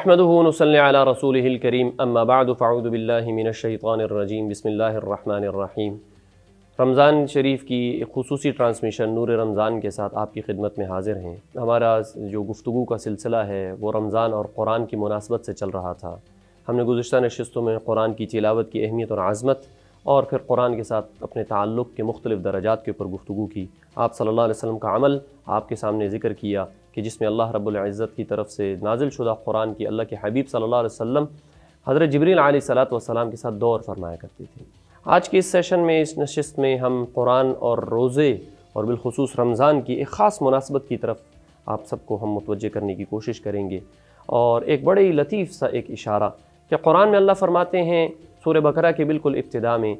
نحمده ونصلي على رسوله الكريم اما بعد فاعوذ باللہ من الشیطان الرجیم بسم اللہ الرحمن الرحیم۔ رمضان شریف کی ایک خصوصی ٹرانسمیشن نور رمضان کے ساتھ آپ کی خدمت میں حاضر ہیں۔ ہمارا جو گفتگو کا سلسلہ ہے وہ رمضان اور قرآن کی مناسبت سے چل رہا تھا۔ ہم نے گزشتہ نشستوں میں قرآن کی تلاوت کی اہمیت اور عظمت اور پھر قرآن کے ساتھ اپنے تعلق کے مختلف درجات کے اوپر گفتگو کی۔ آپ صلی اللہ علیہ وسلم کا عمل آپ کے سامنے ذکر کیا کہ جس میں اللہ رب العزت کی طرف سے نازل شدہ قرآن کی اللہ کے حبیب صلی اللہ علیہ وسلم حضرت جبریل علیہ السلام کے ساتھ دور فرمایا کرتے تھے۔ آج کے اس سیشن میں، اس نشست میں ہم قرآن اور روزے اور بالخصوص رمضان کی ایک خاص مناسبت کی طرف آپ سب کو ہم متوجہ کرنے کی کوشش کریں گے، اور ایک بڑے ہی لطیف سا ایک اشارہ کہ قرآن میں اللہ فرماتے ہیں سورہ بقرہ کے بالکل ابتدا میں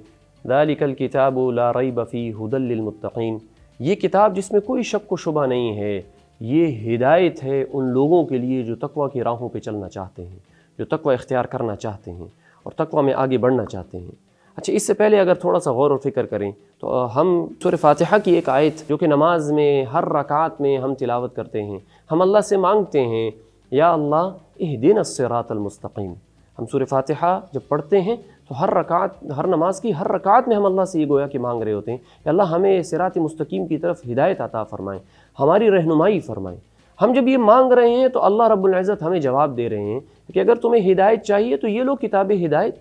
ذَلِكَ الْكِتَابُ لَا رَيْبَ فِيهِ هُدًى لِّلْمُتَّقِينَ، یہ کتاب جس میں کوئی شک و شبہ نہیں ہے، یہ ہدایت ہے ان لوگوں کے لیے جو تقویٰ کی راہوں پہ چلنا چاہتے ہیں، جو تقویٰ اختیار کرنا چاہتے ہیں اور تقویٰ میں آگے بڑھنا چاہتے ہیں۔ اچھا، اس سے پہلے اگر تھوڑا سا غور و فکر کریں تو ہم سورہ فاتحہ کی ایک آیت جو کہ نماز میں ہر رکعت میں ہم تلاوت کرتے ہیں، ہم اللہ سے مانگتے ہیں یا اللہ اہدنا الصراط المستقیم۔ ہم سورہ فاتحہ جب پڑھتے ہیں تو ہر نماز کی ہر رکعت میں ہم اللہ سے یہ گویا کہ مانگ رہے ہوتے ہیں کہ اللہ ہمیں صراط مستقیم کی طرف ہدایت عطا فرمائیں، ہماری رہنمائی فرمائیں۔ ہم جب یہ مانگ رہے ہیں تو اللہ رب العزت ہمیں جواب دے رہے ہیں کہ اگر تمہیں ہدایت چاہیے تو یہ لو کتاب ہدایت،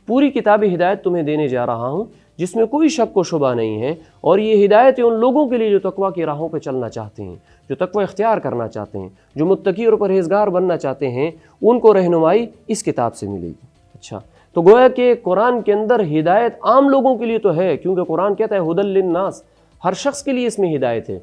پوری کتاب ہدایت تمہیں دینے جا رہا ہوں جس میں کوئی شک و شبہ نہیں ہے، اور یہ ہدایت ہے ان لوگوں کے لیے جو تقویٰ کی راہوں پہ چلنا چاہتے ہیں، جو تقویٰ اختیار کرنا چاہتے ہیں، جو متقی اور پرہیزگار بننا چاہتے ہیں، ان کو رہنمائی اس کتاب سے ملے گی۔ اچھا، تو گویا کہ قرآن کے اندر ہدایت عام لوگوں کے لیے تو ہے، کیونکہ قرآن کہتا ہے ھدی للناس، ہر شخص کے لیے اس میں ہدایت ہے،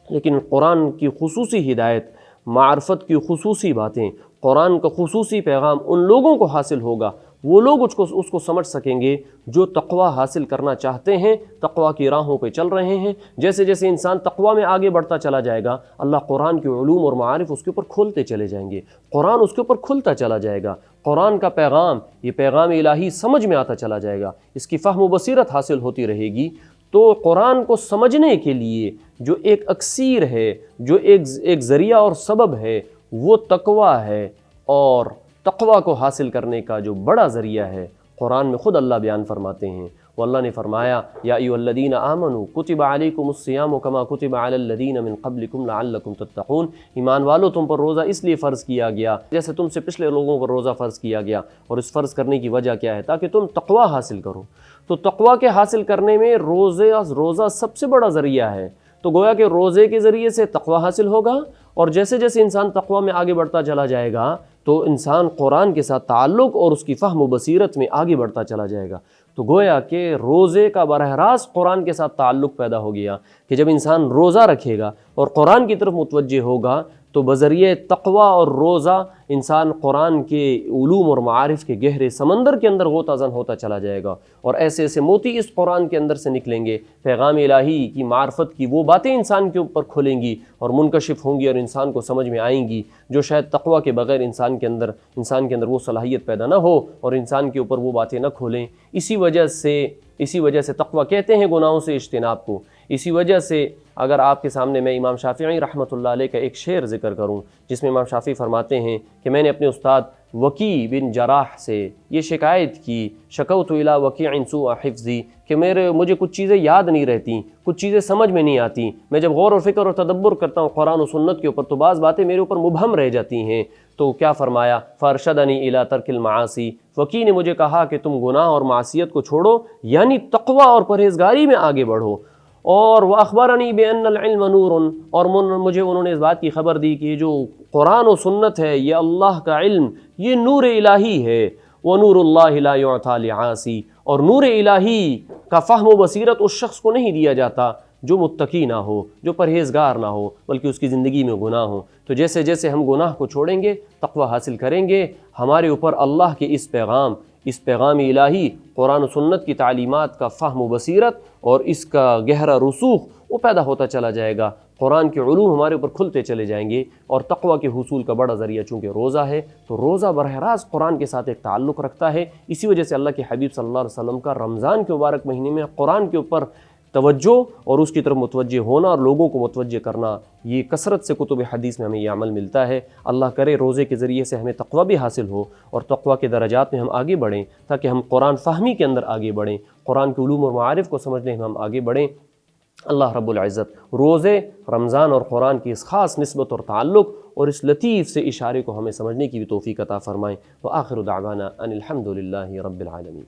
لیکن قرآن کی خصوصی ہدایت، معرفت کی خصوصی باتیں، قرآن کا خصوصی پیغام ان لوگوں کو حاصل ہوگا، وہ لوگ اس کو سمجھ سکیں گے جو تقویٰ حاصل کرنا چاہتے ہیں، تقویٰ کی راہوں پہ چل رہے ہیں۔ جیسے جیسے انسان تقویٰ میں آگے بڑھتا چلا جائے گا، اللہ قرآن کے علوم اور معارف اس کے اوپر کھولتے چلے جائیں گے، قرآن اس کے اوپر کھلتا چلا جائے گا، قرآن کا پیغام، یہ پیغام الہی سمجھ میں آتا چلا جائے گا، اس کی فہم و بصیرت حاصل ہوتی رہے گی۔ تو قرآن کو سمجھنے کے لیے جو ایک اکسیر ہے، جو ایک ذریعہ اور سبب ہے، وہ تقویٰ ہے، اور تقویٰ کو حاصل کرنے کا جو بڑا ذریعہ ہے قرآن میں خود اللہ بیان فرماتے ہیں۔ وہ اللہ نے فرمایا یا ایھا الذین آمنوا کتب علیکم الصیام کما کتب علی الذین من قبلکم لعلکم تتقون، ایمان والو تم پر روزہ اس لیے فرض کیا گیا جیسے تم سے پچھلے لوگوں پر روزہ فرض کیا گیا، اور اس فرض کرنے کی وجہ کیا ہے؟ تاکہ تم تقویٰ حاصل کرو۔ تو تقویٰ کے حاصل کرنے میں روزہ سب سے بڑا ذریعہ ہے۔ تو گویا کہ روزے کے ذریعے سے تقویٰ حاصل ہوگا، اور جیسے جیسے انسان تقویٰ میں آگے بڑھتا چلا جائے گا تو انسان قرآن کے ساتھ تعلق اور اس کی فہم و بصیرت میں آگے بڑھتا چلا جائے گا۔ تو گویا کہ روزے کا براہ راست قرآن کے ساتھ تعلق پیدا ہو گیا کہ جب انسان روزہ رکھے گا اور قرآن کی طرف متوجہ ہوگا تو بذریعہ تقویٰ اور روزہ انسان قرآن کے علوم اور معارف کے گہرے سمندر کے اندر غوطہ زن ہوتا چلا جائے گا، اور ایسے ایسے موتی اس قرآن کے اندر سے نکلیں گے، پیغام الہی کی معرفت کی وہ باتیں انسان کے اوپر کھلیں گی اور منکشف ہوں گی اور انسان کو سمجھ میں آئیں گی، جو شاید تقویٰ کے بغیر انسان کے اندر وہ صلاحیت پیدا نہ ہو اور انسان کے اوپر وہ باتیں نہ کھولیں۔ اسی وجہ سے تقویٰ کہتے ہیں گناہوں سے اجتناب کو۔ اسی وجہ سے اگر آپ کے سامنے میں امام شافعی رحمۃ اللہ علیہ کا ایک شعر ذکر کروں جس میں امام شافعی فرماتے ہیں کہ میں نے اپنے استاد وکیع بن جراح سے یہ شکایت کی، شکوت الی وکیع سوء حفظی، کہ مجھے کچھ چیزیں یاد نہیں رہتی، کچھ چیزیں سمجھ میں نہیں آتی، میں جب غور و فکر اور تدبر کرتا ہوں قرآن و سنت کے اوپر تو بعض باتیں میرے اوپر مبہم رہ جاتی ہیں۔ تو کیا فرمایا؟ فارشدنی الی ترک المعاصی، وکیع نے مجھے کہا کہ تم گناہ اور معصیت کو چھوڑو، یعنی تقویٰ اور پرہیزگاری میں آگے بڑھو۔ اور وَأَخْبَرَنِي بِأَنَّ الْعِلْمَ نُورٌ، اور مجھے انہوں نے اس بات کی خبر دی کہ جو قرآن و سنت ہے، یہ اللہ کا علم، یہ نور الہی ہے۔ وَنُورُ اللَّهِ لَا يُعْطَىٰ لِعَاصٍ، اور نور الہی کا فہم و بصیرت اس شخص کو نہیں دیا جاتا جو متقی نہ ہو، جو پرہیزگار نہ ہو، بلکہ اس کی زندگی میں گناہ ہو۔ تو جیسے جیسے ہم گناہ کو چھوڑیں گے، تقویٰ حاصل کریں گے، ہمارے اوپر اللہ کے اس پیغام الہی قرآن و سنت کی تعلیمات کا فہم و بصیرت اور اس کا گہرا رسوخ وہ پیدا ہوتا چلا جائے گا، قرآن کے علوم ہمارے اوپر کھلتے چلے جائیں گے، اور تقویٰ کے حصول کا بڑا ذریعہ چونکہ روزہ ہے تو روزہ براہ راست قرآن کے ساتھ ایک تعلق رکھتا ہے۔ اسی وجہ سے اللہ کے حبیب صلی اللہ علیہ وسلم کا رمضان کے مبارک مہینے میں قرآن کے اوپر توجہ اور اس کی طرف متوجہ ہونا اور لوگوں کو متوجہ کرنا، یہ کثرت سے کتب حدیث میں ہمیں یہ عمل ملتا ہے۔ اللہ کرے روزے کے ذریعے سے ہمیں تقویٰ بھی حاصل ہو اور تقویٰ کے درجات میں ہم آگے بڑھیں، تاکہ ہم قرآن فہمی کے اندر آگے بڑھیں، قرآن کے علوم اور معارف کو سمجھنے میں ہم آگے بڑھیں۔ اللہ رب العزت روزے، رمضان اور قرآن کی اس خاص نسبت اور تعلق اور اس لطیف سے اشارے کو ہمیں سمجھنے کی بھی توفیق عطا فرمائیں۔ وآخر دعوانا ان الحمد للہ رب العالمین۔